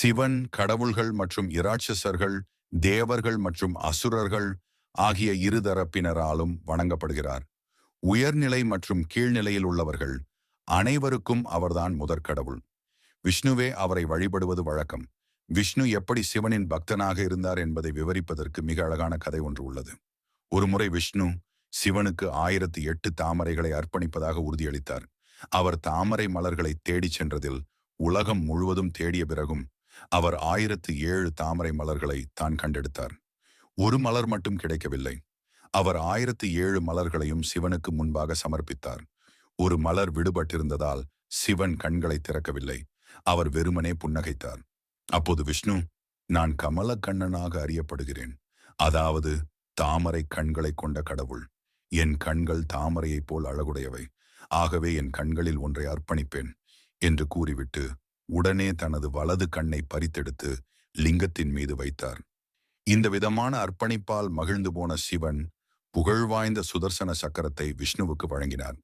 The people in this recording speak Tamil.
சிவன் கடவுள்கள் மற்றும் இராட்சசர்கள், தேவர்கள் மற்றும் அசுரர்கள் ஆகிய இருதரப்பினராலும் வணங்கப்படுகிறார். உயர்நிலை மற்றும் கீழ்நிலையில் உள்ளவர்கள் அனைவருக்கும் அவர்தான் முதற்கடவுள். விஷ்ணுவே அவரை வழிபடுவது வழக்கம். விஷ்ணு எப்படி சிவனின் பக்தனாக இருந்தார் என்பதை விவரிப்பதற்கு மிக அழகான கதை ஒன்று உள்ளது. ஒருமுறை விஷ்ணு சிவனுக்கு 1008 தாமரைகளை அர்ப்பணிப்பதாக உறுதியளித்தார். அவர் தாமரை மலர்களை தேடிச் சென்றதில் உலகம் முழுவதும் தேடிய பிறகும் அவர் 1007 தாமரை மலர்களை தான் கண்டெடுத்தார். ஒரு மலர் மட்டும் கிடைக்கவில்லை. அவர் 1007 மலர்களையும் சிவனுக்கு முன்பாக சமர்ப்பித்தார். ஒரு மலர் விடுபட்டிருந்ததால் சிவன் கண்களை திறக்கவில்லை. அவர் வெறுமனே புன்னகைத்தார். அப்போது விஷ்ணு, நான் கமலக்கண்ணனாக அறியப்படுகிறேன். அதாவது தாமரை கண்களை கொண்ட கடவுள். என் கண்கள் தாமரையைப் போல் அழகுடையவை. ஆகவே என் கண்களில் ஒன்றை அர்ப்பணிப்பேன் என்று கூறிவிட்டு உடனே தனது வலது கண்ணை பறித்தெடுத்து லிங்கத்தின் மீது வைத்தார். இந்த விதமான அர்ப்பணிப்பால் மகிழ்ந்து போன சிவன் புகழ்வாய்ந்த சுதர்சன சக்கரத்தை விஷ்ணுவுக்கு வழங்கினார்.